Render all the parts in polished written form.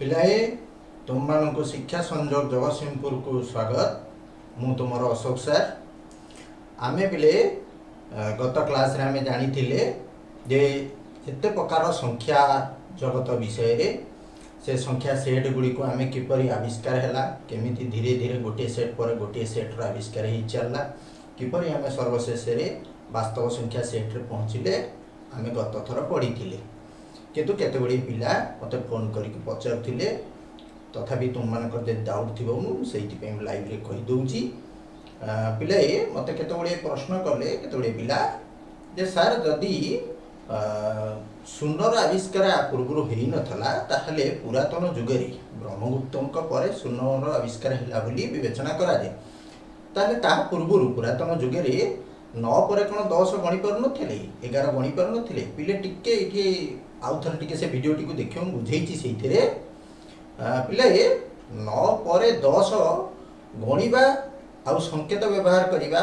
पिलाए तुम मान को शिक्षा संजोग जगतसिंहपुर को स्वागत। मु तुमर अशोक सर। आमे पिले गत क्लास रे आमे जानी थिले जे केते प्रकार संख्या जगत विषय रे से संख्या सेट गुड़ी को आमे किपरि आविष्कार हैला, केमिति धीरे धीरे गोटे सेट पर गोटे सेट रो आविष्कार ही चलला, किपरि आमे सर्वशेष रे वास्तव संख्या सेट रे पहुँचिले आमे गत थर पढ़ी थिले। किंतु केते गुड़ी पिला मते फोन करके पचारुथिले, तथापि तुम मानकर जे डाउट थिबो मु सेहिति पे लाइव रे कहि दउची। पिलाए मते केते गुड़ी प्रश्न कले, केते गुड़ी पिला जे सर जदि शून्यर आविष्कार पूर्व हेई नथला ताहले पुरातन जुगे ब्रह्मगुप्तंक परे शून्यर आविष्कार हैला बोली विवेचना करा जाय। ताहले ता पूर्व पुरातन जुगे 9 पर कोन 10 गणि पर नथिले, 11 गणि पर नथिले। पिले टिके इठी आउ थर टिके से वीडियो टिकु देखियो बुझेइची सेइथिरे। पिले 9 पर 10 गणिबा आउ संकेत व्यवहार करिबा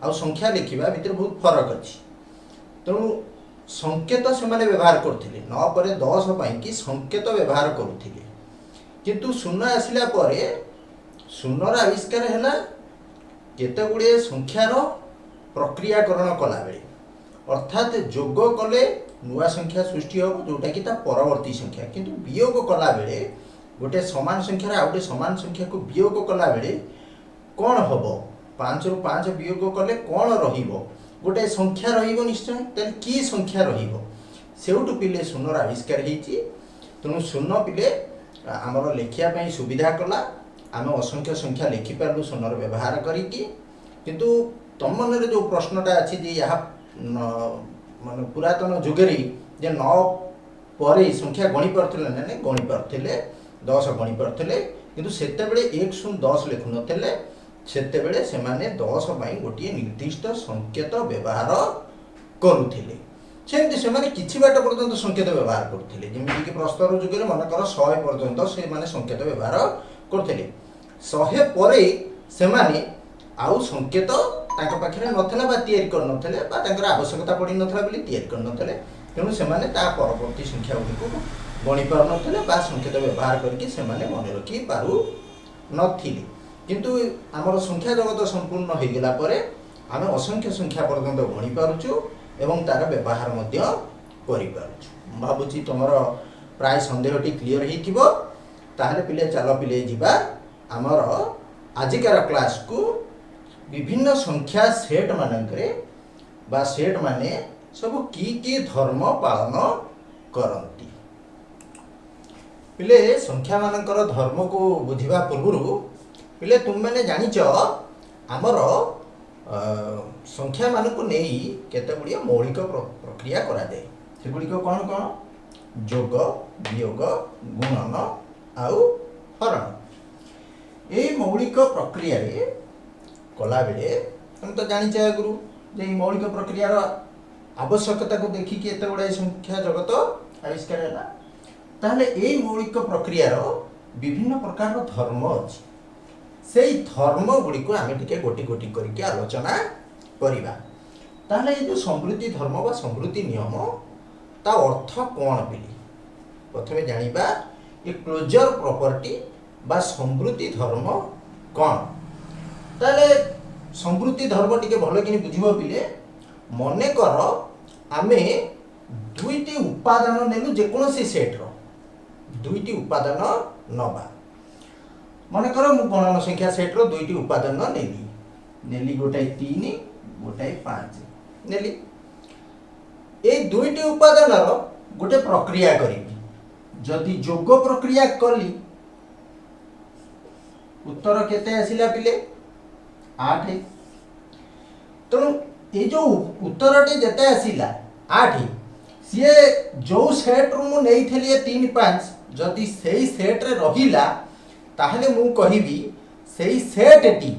आउ संख्या लिखिबा भितर बहुत फरक अछि। तेणु संकेत से माने व्यवहार करथिले 9 पर 10 पई कि संकेत व्यवहार करूथिले, किंतु शून्य आसिला परे शून्यर आविष्कार हैला केते गुडे संख्यार प्रक्रियाकरण कला बेले, अर्थात जोग कले नुआ संख्या सृष्टि हो जोटा कि ता परवर्ती संख्या, किंतु वियोग कला बेले गोटे समान संख्या आ गोटे समान संख्या को वियोग कला बेले कौन हबो, 5 रु 5 वियोग कले कौन रहिबो, गोटे संख्या रहिबो निश्चय। तने की संख्या रहिबो सेउटु पिले शून्यर आविष्कार हेची। तेणु शून्य पिले आमर लेखिया पई सुविधा कला, आम असंख्य संख्या लिखि पारलु शून्यर व्यवहार करिकी। किंतु तम मन जो प्रश्नटा अच्छी जे यहाँ मान पुरातन जुगरी जे 9 पर संख्या गणि पारे ना गणि पारे 10 गणि पारे, किंतु सेते बेले 1 0 10 लिखु नथिले, सेते बेले से माने 10 पई गोटे निर्दिष्ट संकेत व्यवहार करूथिले। सेमति से माने किछि बाट पर्यंत संकेत व्यवहार करूथिले, जेमिति कि प्रस्तर जुगरे मनकर 100 पर्यंत से माने संकेत व्यवहार करूथिले। 100 परे से माने आउ संकेत तांका पाखरे नथला बा तयारी कर नथले बा तांकर आवश्यकता पड़ी नथला बोली तयारी कर नथले। तेणु से माने ता परवर्ती संख्या गुडी को गणि पार नथले बा संकेत व्यवहार करके से माने मन रखी पारु नथिले। किंतु आमर संख्या जगत संपूर्ण हो गला परे आमे असंख्य संख्या पर्यंत गणि पारुछु एवं तार व्यवहार मध्य करि पारुछु। भाबुची तमरो प्राय संदेहटी क्लियर हिथिबो। ताहले पिले चलो पिले जिबा आमर आजिकार क्लास को विभिन्न संख्या सेट मानकरे बा सेट माने सब की धर्म पालन करती। पिले संख्या मानकर धर्म को बुझिबा पूर्व पिले तुम मैंने जानिच आमर संख्या मान को नहीं केते गुड़िया मौलिक प्रक्रिया करा जाए। सेगुड़िक कौन कौन? जोग, वियोग, गुणन आउ हरण। ये मौलिक प्रक्रिया रे कला बेले तुम तो जानी चाहे गुरु जे मौलिक प्रक्रियार आवश्यकता को देखिक एत गुड़ाई संख्या जगत आविष्कार है। ताहले ए मौलिक प्रक्रियार विभिन्न प्रकार धर्म अच्छी, से धर्म गुड़ी को आमे टिके गोटी गोटी करके आलोचना करिबा। ताहले ये जो समृद्धि धर्म बा समृद्धि नियम ता अर्थ कौन बिली प्रथमे जानिबा। ये क्लोजर प्रॉपर्टी बा समृद्धि धर्म कौन? ताले समृद्धि धर्म टिके भल कि बुझिबो पिले। मने कर आमे दुईटी उपादान नेलु जेकोसी सेट रो दुईटी उपादान नबा। मने कर मु गणन संख्या सेट रो दुईटी उपादान नेली गोटाई 3 गोटाई 5 नेली। ए दुईटी उपादान रो गोटे प्रक्रिया करिबी। जदि जोग प्रक्रिया कली उत्तर केते आसिला पिले? 8। तेणु ये जो उत्तरटी जेते आसिला 8 सीए जो सेट रू मु नहीं थेली 3 5 जदि सेही सेट रे रहिला ताहले मु कहिबी सेही सेट टी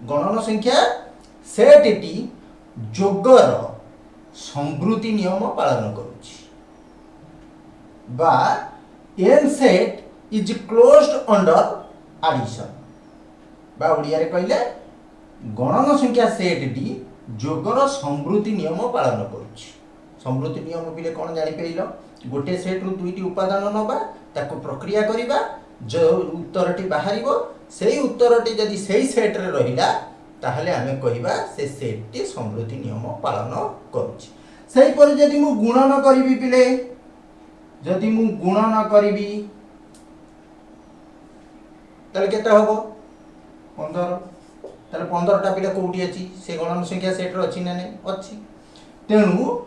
गणन संख्या सेट टी जोगर समृद्धि नियम पालन करूची बा N set is closed under addition बा ओडिया रे कहले गणन संख्या सेट टी जोगर समृद्धि नियम पालन करुछि। समृद्धि नियम बिले कौन जानी पाइल? गोटे सेट रु दुईटी उपादान नबा ताकू प्रक्रिया करिबा जो उत्तरटी बाहरिबो सेही उत्तरटी जदि सेही सेट रे रहिला ताहले आमे कहिबा से सेटटी समृद्धि नियम पालन करूछि। सेही पर जदि मु गुणन करिबि पिले जदि मु गुणन करिबि ताहले केते हबो 15 ताहले 15 टा पिले कोउटी अछि से गणन संख्या सेट रे अछि ना नै अछि। तेणु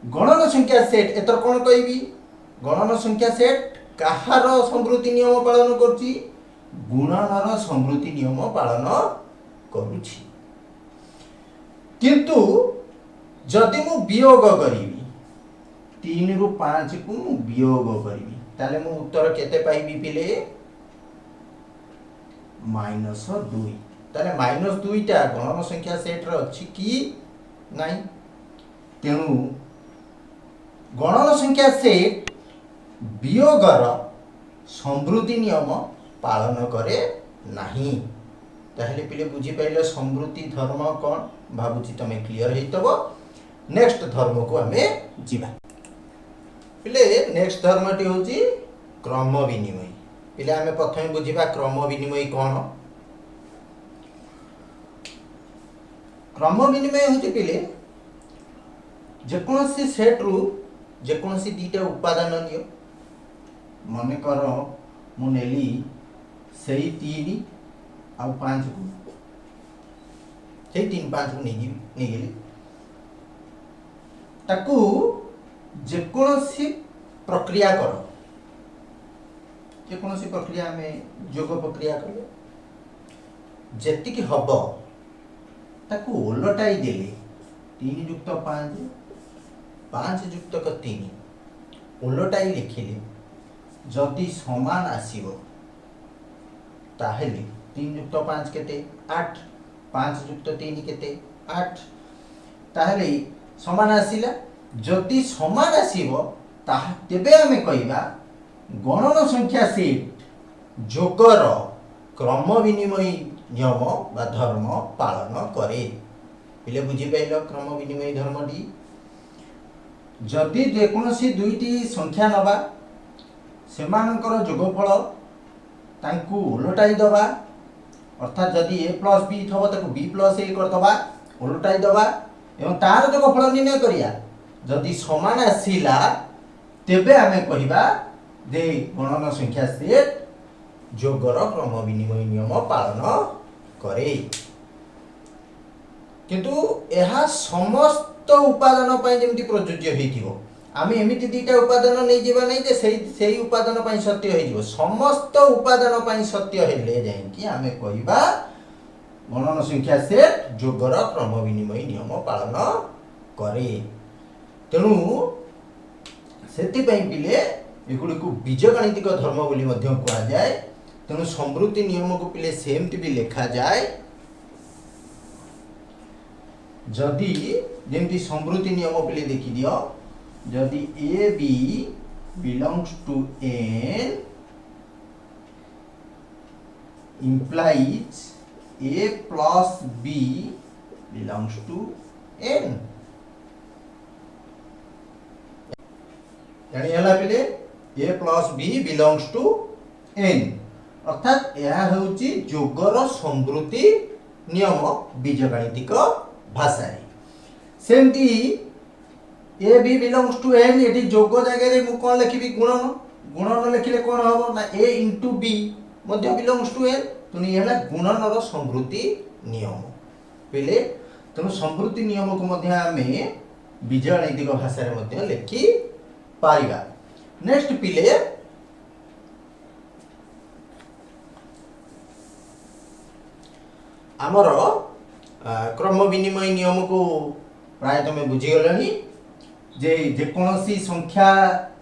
गणन संख्या सेट एतर कोन कहिबि गणन संख्या सेट काहार समृद्धि नियम पालन करछि गुणनर समृद्धि नियम पालन करूछि। किंतु जदि मु वियोग करिबि 3 रु 5 को मु वियोग करिबि ताले मु उत्तर केते पाइबि पिले -2 ताले -2 टा गणन संख्या सेट रे अछि कि नाही। तेणु गणन संख्या सेट वियोगर समृद्धि नियम पालन करे नाही। ताहले पिले बुझी पाइले समृद्धि धर्म कोन भाबुची तमे क्लियर हेतबो। नेक्स्ट धर्म को हमें जीवा पिले नेक्स्ट धर्मटी होची क्रम विनिमय। पिले हमें प्रथम बुझीबा क्रम विनिमय कोन। क्रम विनिमय होची पिले जेकोसी सेट रु जेकोसी दीटा उपादान नियो मने कर मु नेली सेही 3 आ 5 को सेही 3 5 को नेगी नेगेली ताकू जेकोसी प्रक्रिया कर जेकोसी प्रक्रिया में जोग प्रक्रिया कर जेति कि हबो ताकू उलटाई देले 3 युक्त 5 5 युक्त 3 उलटाई लिखिले जदि समान आसीबो ताहेले 3 युक्त 5 केते 8 5 युक्त 3 केते 8 ताहेले समान आसीला जदि समान आसीबो ताहा तेबे हमें कहिबा गणन संख्या सेट जोगर क्रम विनिमय नियम बा धर्म पालन करे। पिले बुझी पाइल क्रम विनिमय धर्मटी जदि जेकोसी दुईटी संख्या नबा सेमानकर जोगफल तांकु उलटाई दबा अर्थात जदि a प्लस b थबो ताकु b प्लस a कर दबा उलटाई दबा एवं तार जोगफल निर्णय करिया जदि समान आसीला तेबे हमें कहिबा जे गणन संख्या सेट जोगर क्रम विनिमय नियम पालन करे। किंतु एहा समस्त उपादान पय जेमति प्रयोज्य हेतिबो आमे एमिति दीटा उपादान नै जेबा नै जे सेही उपादान पय सत्य हे जिवो समस्त उपादान पय सत्य हेले जाय कि आमे कहिबा गणन संख्या सेट जोगर क्रम विनिमय नियम पालन करे। तेणु सेति पय पिले एगुडी को बीजगणितिक धर्म बोली मध्य कहा जाय। तेणु समृद्धि नियम को पिले सेमति भी लिखा जाय जदि जेमति समृद्धि नियम पिले देखि दियो जदि a b belongs to n implies a plus b belongs to n यानी हला पिले a plus b belongs to n अर्थात यह होची जोगर समृद्धि नियम बीजगणितिक भाषा रे सेमती a b belongs to N एटी जोग जगह रे मु कोन लिखिबी गुणन गुणन लिखिले कोन हबो ना a into b मध्ये बिलोंग्स टू एन तनी हला गुणन रो समृद्धि नियम पहिले तनु समृद्धि नियम को मध्ये हमें बीजगणितिक भाषा रे मध्ये लिखि पारिबा। नेक्स्ट पिले आमर क्रम विनिमय नियम को प्राय तुम बुझीगलनी जे जेकोसी संख्या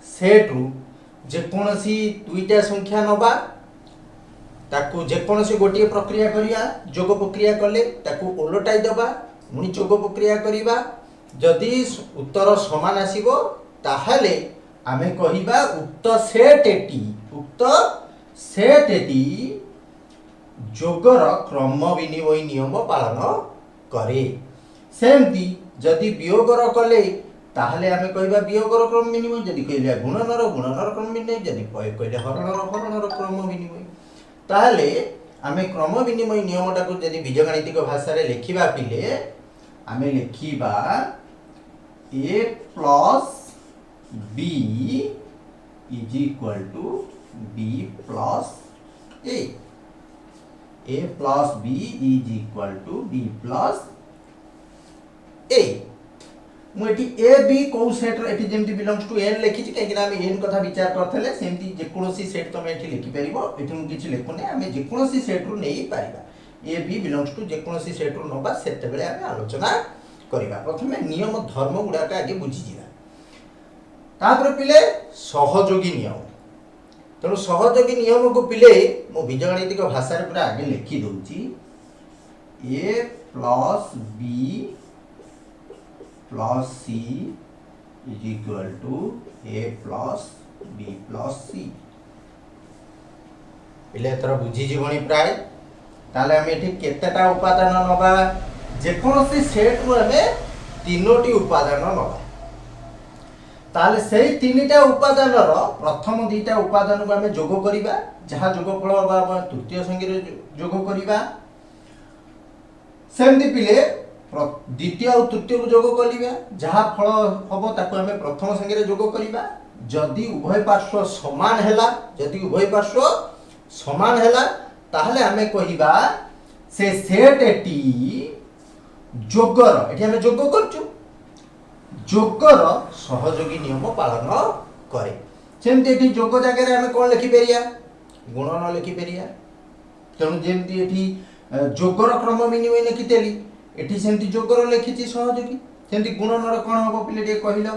सेट रु जेकोसी दुईटा संख्या नबा ताकू जेकोसी गोटे प्रक्रिया करिया जोग प्रक्रिया कले ताकू उलटाई दबा मुनी जोग प्रक्रिया करिबा जदि उत्तर समान आसीबो ताहाले आमे कहिबा उक्त सेट एटी जोगर क्रम विनिमय नियम पालन करे। सेमती जदि वियोगर कले ताहले आमे कहबा वियोगर क्रम विनिमय, जदि कहले गुणनर क्रम विनिमय, जदि कहले हरणर क्रम विनिमय। ताहले आमे क्रम विनिमय नियमटा को जदि बीजगणितिक भाषा रे लिखिबा पिले आमे लिखिबा a plus b is equal to b plus a. a plus b is equal to b plus a. मु एटी ए बी को सेट रो एटी जेमति बिलोंग्स टू एन लिखि छि काहे कि हम एन कथा विचार करथले सेमति जे कोनोसी सेट तमे एटी लिखि परिबो। एठी मु किछि लिखुने हमें जे कोनोसी सेट रो नेई पारिबा। ए बी बिलोंग्स टू जे कोनोसी सेट रो नबा सेते बेले हम आलोचना करिबा। प्रथमे नियम धर्म गुडा का आगे बुझि जिबा। तापर पिले सहयोगी नियम। तेणु सहयोगी नियम को पिले मु बीजगणितिक भाषा रे पूरा आगे लिखि दउची a plus b plus c is equal to a plus b plus c। पिले एथर बुझी जीवनी प्राय। ताले हम एठी केतेटा उपादान नबा, जे कोनोसी सेट रो हमें तीनोटी उपादान नबा। ताले सेही तीनटा उपादान रो प्रथम दुईटा उपादान को हमें जोग करिबा, जहा जोगफल बा तृतीय संख्या रे जोग करिबा। सेमति पिले द्वितीय और तृतीय को जोग करिबा, जहा फल हबो ताको हमें प्रथम संख्या रे जोग करिबा। जदि उभय पार्श्व समान हैला, जदि उभय पार्श्व समान हैला ताहले हमें कहिबा से सेट एटी जोगर, एटी हमें जोग करछु, जोगर सहयोगी नियम पालन करे। सेमति एटी जोग जगह रे हमें कोन लिखि पेरिया, गुणन लिखि पेरिया। तेणु जेमति एटी जोगर क्रम विनिमय लिखितेली एठी सेमति जोगर लिखिछि सहयोगी। सेमति गुणनर कोन हबो पिले टे कहिलो,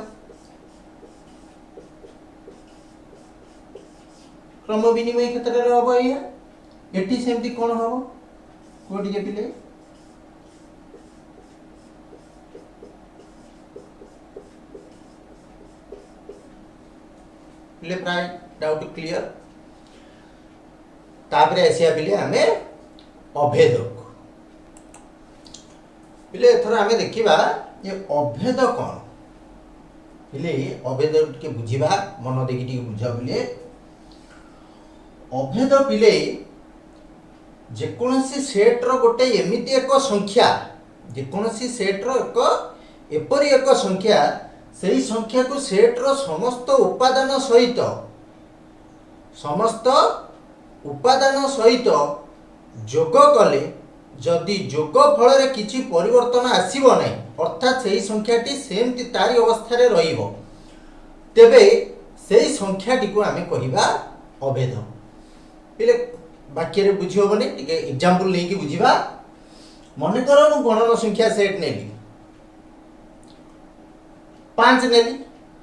क्रम विनिमय क्षेत्र रे हबो या एठी सेमति कोन हबो कोठी के पिले पिले प्राय डाउट क्लियर। तापरे एसिया पिले हमें अभेदक पिले एथर हमें देखिबा ये अभेद कोन पिले अभेद के बुझिबा मन देखि टी बुझा पिले। अभेद पिले जे कोनोसी सेट रो गोटे एमिति एक संख्या, जे कोनोसी सेट रो एक एपरि एक संख्या, सेही संख्या को सेट रो समस्त उपादान सहित जोग कले जदि जोग फल रे किछि परिवर्तन आसीबो नै, अर्थात सेही संख्याटी सेमति तारी अवस्था रे रहिबो, तेबे सेही संख्याटी को आमे कहिबा अभेद। पिले वाक्य रे बुझियो बने टिके एग्जांपल लेके बुझिबा। मने करो मु गणन संख्या सेट नेली 5 नेली,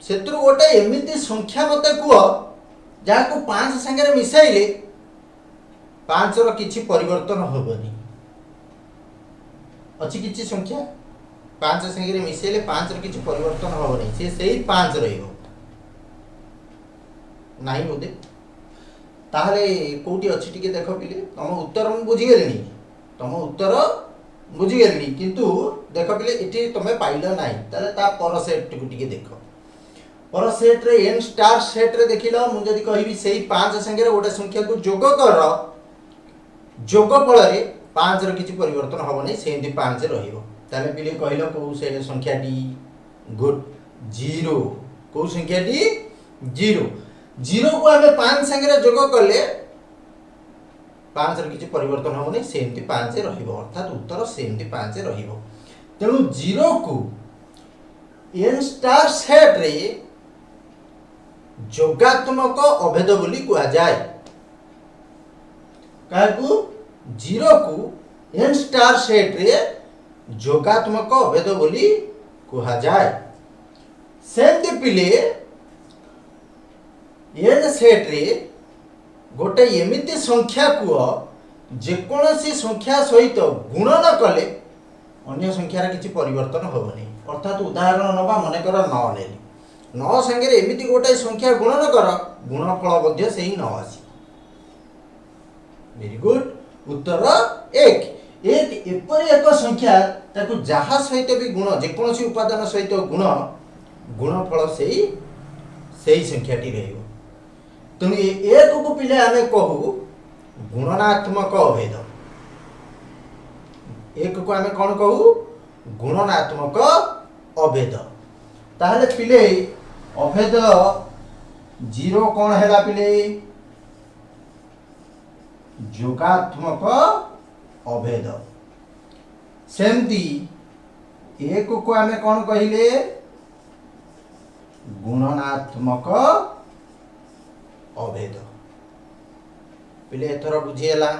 सेतु गोटे एमिति संख्या मते कुओ जाको 5 संगे रे मिसाइले 5 रो किछि परिवर्तन होबनी। अछि किछि संख्या 5 संगे रे मिसाइले 5 रो किछि परिवर्तन होबनी, से सेही 5 रहिबो नाही बोदे। ताहले कोठी अछि टिके देखो पिले, तम उत्तर मु बुझी गेलिनी, तम उत्तर बुझी गेलिनी, किंतु देखो पिले इठी तमे पाइलो नाही। ताले ता पर सेट को टिके देखो, पर सेट रे n स्टार सेट रे देखिलो मु जदी कहिबी सेही 5 संगे रे गोटे संख्या को जोग कर, जोग फल रे 5 रो किछि परिवर्तन होबो नै, सेही 5 रहिबो। ताले पिले कहिलो को से संख्याटी गुड 0, को संख्याटी 0 0 को हमें 5 संगे रे जोग करले 5 रो किछि परिवर्तन होबो नै, सेही 5 रहिबो, अर्थात उत्तर सेही 5 रहिबो। तेणु 0 को n स्टार सेट रे जोगात्मक अभेद बोली कुआ जाए। काकू 0 को n स्टार सेट रे जोगात्मक अभेद बोली कुआ जाए। सेमति पिले n सेट रे गोटे एमिति संख्या को जे कोनोसी संख्या सहित गुणन कले अन्य संख्या रे किछि परिवर्तन होबनी। अर्थात उदाहरण नबा मने कर 9 नेली, 9 संगे रे एमिति गोटे संख्या गुणन कर, गुणफल मध्य सेही 9 आसी। वेरी गुड, उत्तर 1 एपरि एक संख्या ताकु जहा सहित भी गुण, जे कोनोसी उपादान सहित गुण गुणफल सेई संख्याटी रहिबो। तेणु एक को पिले आमे कहू गुणनात्मक अभेद। एक को आमे कौन कहू गुणनात्मक अभेद। ताहले पिले अभेद जीरो कौन हैला पिले जोगात्मक अभेद। सेमती एक को आमे कौन कहिले गुणनात्मक अभेद। पिले एथर बुझीला।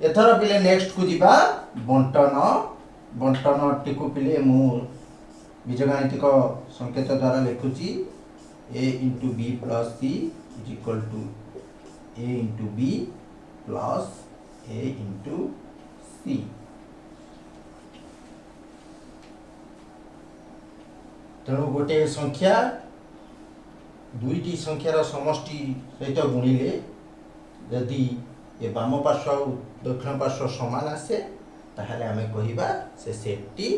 एथर पिले नेक्स्ट को जीवा बंटन। बंटन टी को पिले मु बीजगणितिक संकेत द्वारा लिखुची a into b plus c is equal to a into b plus a into c। तेणु गोटे संख्या दुईटी संख्यार समष्टि सहित गुणिले यदि ये वाम पार्श्व और दक्षिण पार्श्व समान आसे ताहले आमे कहिबा से सेटटी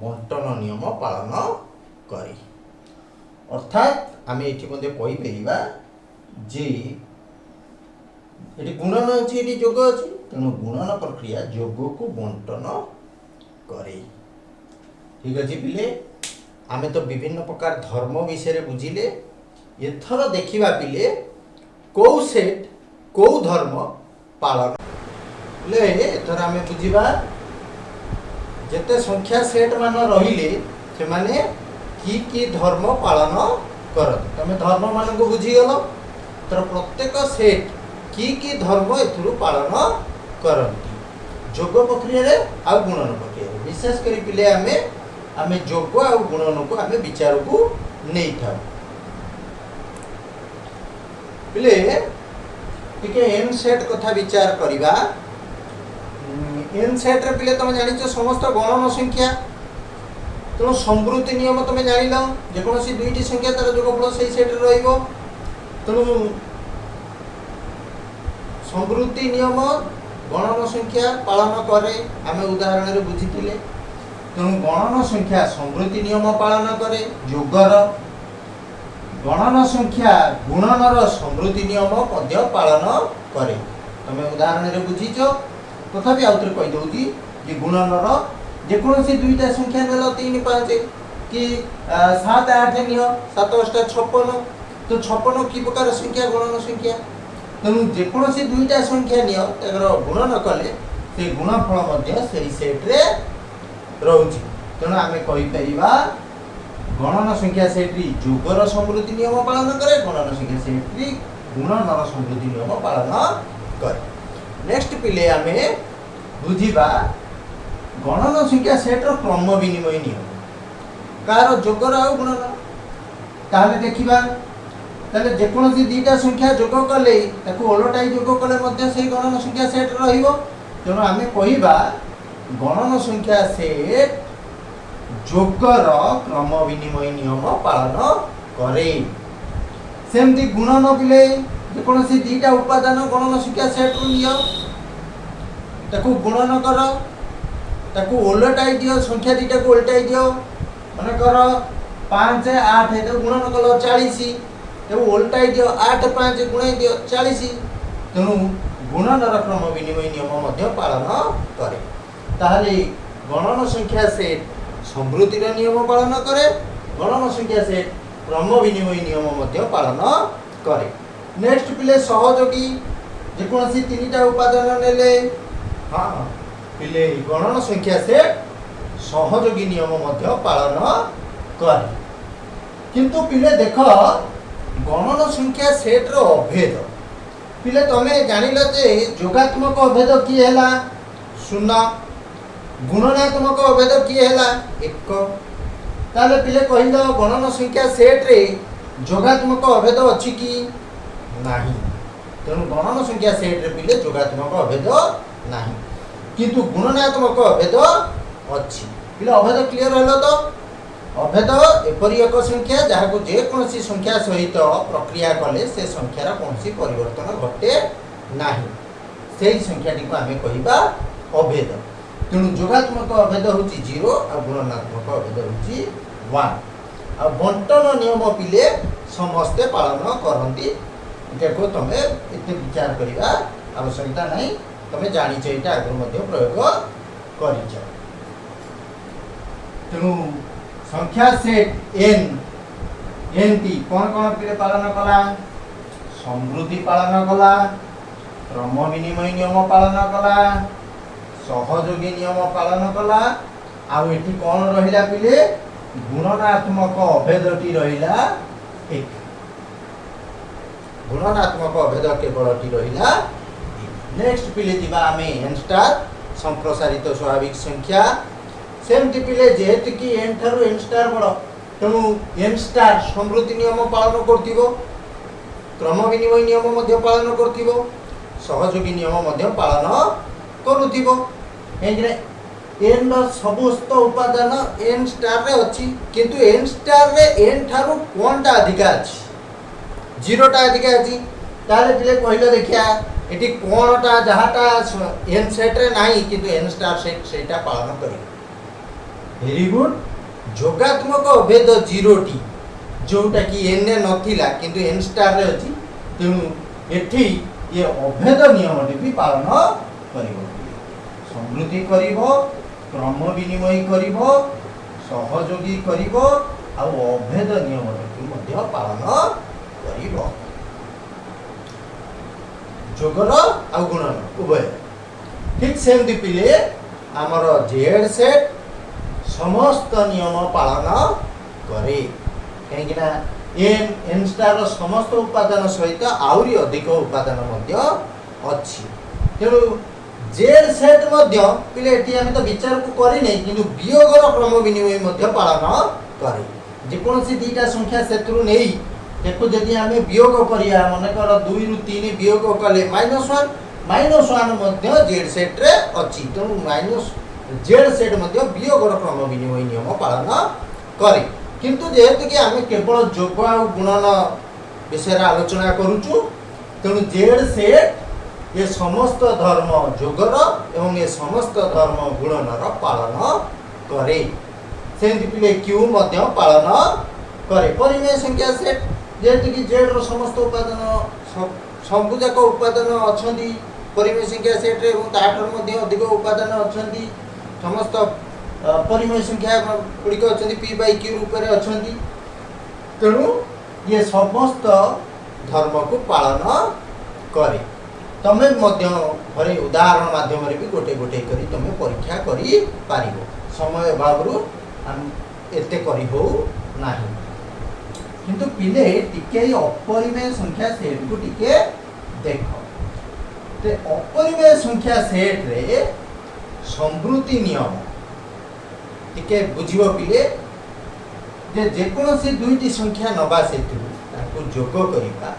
बंटन नियम पालन करे। अर्थात आमे एठी मध्ये कहि परिबा जे एठी गुणन अछि एठी जोग अछि। तेणु गुणन प्रक्रिया जोग को बंटन करे। ठीक अछि पिले आमे तो विभिन्न प्रकार धर्म विषय बुझिले। एथर देखिबा पिले को सेट को धर्म पालन ले एथर आमे बुझिबा जेते संख्या सेट मान रहिले से माने की धर्म पालन करत। तमे धर्म मान को बुझी गलो तर प्रत्येक सेट की धर्म एथुरु पालन करती जोग प्रक्रिया रे आ गुणन प्रक्रिया रे। विशेष करी पिले आमे जोग आ गुणन को आमे विचार को नहीं था। पिले टिके एन सेट कथा विचार करिबा। एन सेट रे पिले तुम जानिछ समस्त गणन संख्या। तेणु संवृत्ति नियम तुम जान जेकोसी दुईटी संख्या तार जोगफल से सेट रहिबो। तेणु संवृत्ति नियम गणन संख्या पालन करे आमे उदाहरण रे बुझिथिले। तेणु गणन संख्या संवृत्ति नियम पालन करे जोगर। गणन संख्या गुणनर संवृत्ति नियम मध्य पालन करे। तुम उदाहरण रे बुझीचो तथापि आउथरे कहि दउची कि गुणनर जेकोसी दुईटा संख्या नेल 3 5 कि 7 8 नियो 7 8 56। तो 56 की प्रकार संख्या गणन संख्या। तेणु जेकोसी दुईटा संख्या नियो ताकर गुणन कले से गुणफल मध्य सेही सेट रे रहउची। तेणु आमे कहि परिबा गणन संख्या सेटरी जोगर संवृत्ति नियम पालन करे गणन संख्या सेटरी गुणनर संवृत्ति नियम पालन करे। नेक्स्ट पिले आमे बुझिबा गणन संख्या सेटर क्रम विनिमय नियम कार जोगर आ गुणन। ताहले देखिबा ताहले जेकोसी दीटा संख्या जोग कले ताकू ओलटाई जोग कले मध्य से गणन संख्या सेट रहिबो। तेणु आमे कहिबा गणन संख्या सेट जोगर क्रम विनिमय नियम पालन करे। सेमती गुणन पिले जेकोसी दीटा उपादान गणन संख्या सेट रु नियो ताकू गुणन कर ताकू ओलटाई दियो संख्या दीटा को ओलटाई दियो। माने कर 5 8 तो गुणन कलो 40 तो ओलटाई दियो 8 5 गुणाई दियो 40। तेणु गुणनर क्रम विनिमय नियम मध्य पालन करे। ताहले गणन संख्या सेट संवृत्तिर नियम पालन करे गणन संख्या सेट क्रम विनिमय नियम मध्य पालन करे। नेक्स्ट पिले सहयोगी जेकोसी 3टा उपादान नेले हाँ पिले गणन संख्या सेट सहयोगी नियम मध्य पालन करे। किंतु पिले देख गणन संख्या सेट रो अभेद पिले तमे जानिला जे जोगात्मक अभेद की हैला 0 गुणनात्मक अभेद की हैला 1। ताले पिले कहिलो गणन संख्या सेट रे जोगात्मक अभेद अछि कि नाही। तेणु गणन संख्या सेट रे पिले जोगात्मक अभेद नाही किंतु गुणनात्मक अभेद अछि। पिले अभेद क्लियर हलो तो अभेद एपरि एक संख्या जहाँ को जेकोसी संख्या सहित प्रक्रिया कले से संख्यार कोनसी परिवर्तन घटे नाही सेही संख्याटी को आमे कहिबा अभेद। तेणु जोगात्मक अभेद होची 0 और गुणनात्मक अभेद होची वन आ बंटन नियम पिले समस्ते पालन करती देखो तुम्हें एत विचार करवा आवश्यकता नहीं तुम्हें जानी यहाँ आगे प्रयोग कर तेणु संख्या सेट एन एन टी कौन कौन पिले पालन कला समृद्धि पालन कला क्रम विनिमय नियम पालन कला सहयोगी नियम पालन कला आउ एठी कौन रहिला पिले गुणनात्मक अभेदटी रहिला एक गुणनात्मक अभेद केवलटी रहिला नेक्स्ट पिले दिबा आमे एन स्टार संप्रसारित स्वाभाविक संख्या सेमती पिले जेहेतु कि एन थारु एन स्टार बड़ तेणु एन स्टार समृद्धि नियम पालन करथिबो क्रम विनिमय नियम मध्य पालन करथिबो सहयोगी नियम मध्य पालन करुथिबो एंग्रे एन समस्त उपादान एन स्टार रे अछि किंतु एन स्टार रे एन थारु कोनटा अधिका अछि जीरोटा अधिका अछि ताले पिले कहले देखिया एटी कोनटा जहाटा एन सेट रे नाही किंतु एन स्टार सेट सेटा पालन करी वेरी गुड जोगात्मक अभेद जीरोटी जोटा कि एन ने नथिला किंतु एन स्टार रे अछि तेणु एठी ये अभेद नियम भी पालन करिवो समृद्धि करिवो क्रम विनिमय करिवो सहयोगी करिवो आ अभेद नियम भी पालन करिवो जोगर आ गुणन उभय ठीक सेमती पिले आमर जेड सेट समस्त नियम पालन करे कहीं एन एन स्टार समस्त उपादान सहित आउरी अधिक उपादान मध्य अछि तेणु जेड सेट मध्य पिले एटी हम तो विचार को करी नै किंतु वियोगर क्रम विनिमय मध्य पालन करे जेकोसी दीटा संख्या सेतरु नै देखो जदि आमे वियोग करिया माने कर 2 रु 3 वियोग कले -1 मध्य जेड सेट रे अछि तेणु माइनस जेड सेट मध्य वियोगर क्रम विनिमय नियम पालन करे किंतु जेहेतु कि आमे केवल जोग आ गुणन विषय आलोचना करूछु तेणु जेड सेट ये समस्त धर्म जोगर एवं ये समस्त धर्म गुणनर पालन करे सेमती पिले क्यू मध्य पालन करे परिमेय संख्या सेट जेहेतु कि जेड रो समस्त उपादान सबुजाक उपादान अछंती परिमेय संख्या सेट रे एवं ताठर मध्य अधिक उपादान अछंती समस्त परिमेय संख्या गुड़िक अछंती पी बाय क्यू रूप रे अछंती तेणु ये समस्त धर्म को पालन करे तमे मध्य घरे उदाहरण माध्यम रे भी गोटे गोटे करी तमे परीक्षा करी पारिबो समय अभावरु हम एते करी हो नाही किंतु पिले टिके अपरिमेय संख्या सेट को टिके देखो ते अपरिमेय संख्या सेट रे समृद्धि नियम टिके बुझिबो पिले जे जेकोसी दुईटी संख्या नबा सेतु ताको जोग करिबा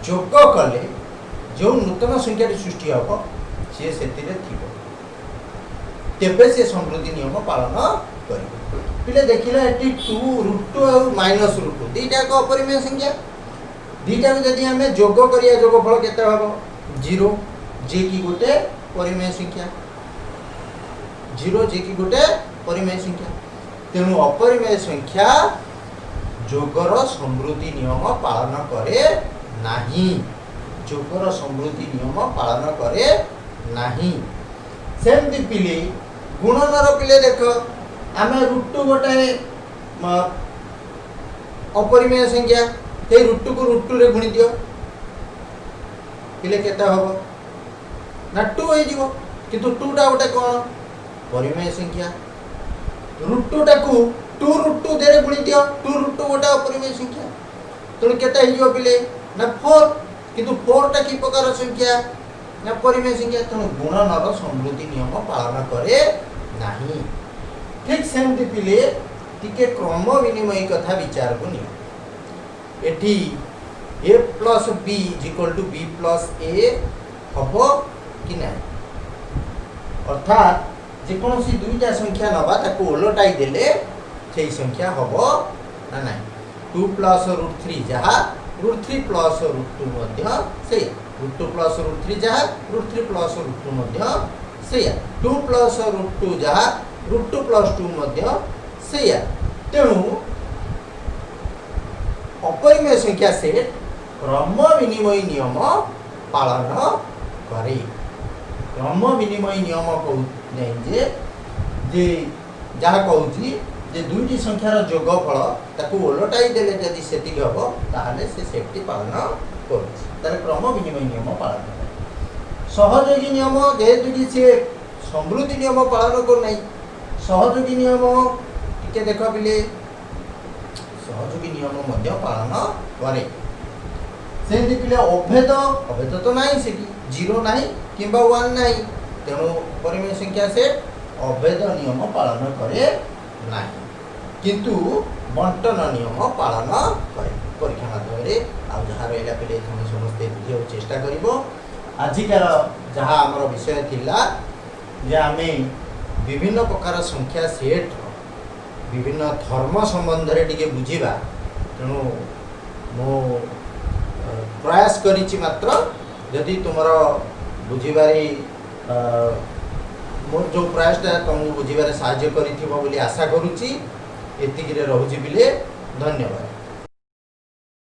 जोग कले जो नूतन संख्या सृष्टि हम सी से तेबे से समृद्धि नियम पालन कर पिले देखिला एटी 2√2 और -√2 दीटा को अपरिमेय संख्या दीटा को जदि हमें जोग करिया जोगफल केते हबो 0 जे की गोटे परिमेय संख्या 0 जे की गोटे परिमेय संख्या तेणु अपरिमेय संख्या जोगर समृद्धि नियम पालन करे नाही जोगर समृद्धि नियम पालन करे नाही सेमती पिले गुणनर पिले देख आमे √2 गोटे अपरिमेय संख्या हे √2 को √2 रे गुणी दियो पिले केता हबो ना 2 होई जीवो किंतु 2 टा गोटे कोन परिमेय संख्या √2 टा को 2√2 दे रे गुणी दियो 2√2 गोटे अपरिमेय संख्या तो केता हियो पिले ना 4 किंतु 4 टा की प्रकार संख्या ना परिमेय संख्या तो गुणनर समृद्धि नियम पालन करे नाही ठीक सेमती पिले टिके क्रम विनिमय कथा विचार को नियो एठी a plus b is equal to b plus a हबो कि ना अर्थात जेकोसी दुईटा संख्या नबा ताको उलटाई देले सेही संख्या हबो ना ना 2 plus √3 जहा √3 plus √2 मध्य से √2 plus √3 जहा √3 plus √2 मध्य से 2 plus √2 जहा √2 plus 2 मध्य से तेणु अपरिमेय संख्या सेट क्रम विनिमय नियम पालन करे। क्रम विनिमय नियम कहूँ जे जहाँ कहूँ जे दुईटी संख्यार जोगफल ताकू ओलटाई देले जदि सेतिक हम ताहले से सेटटी पालन कर क्रम विनिमय नियम पालन करे। सहयोगी नियम जेहेतु कि सी समृद्धि नियम पालन करना सहयोगी नियम टिके देख बिले सहयोगी नियम मध्य पालन करे। सेमती पिले अभेद अभेद तो नहीं से जीरो नहीं किंबा 1 नहीं तेणु परिमेय संख्या सेट अभेद नियम पालन करे नहीं किंतु बंटन नियम पालन करे। परीक्षा माध्यम जहाँ रहा पे तुम समस्ते बुझे चेष्टा कर। आजिकार जहाँ आमर विषय थिला जे आमे विभिन्न प्रकार संख्या सेट विभिन्न धर्म संबंध रे टिके बुझीबा तेणु मो प्रयास करिछि मात्र यदि तुमर बुझीबारे मोर जो प्रयासटा तुमको बुझीबारे साहाय्य करिथिबो बोली आशा करूछि। एतिकिरे रहुछि बिले धन्यवाद।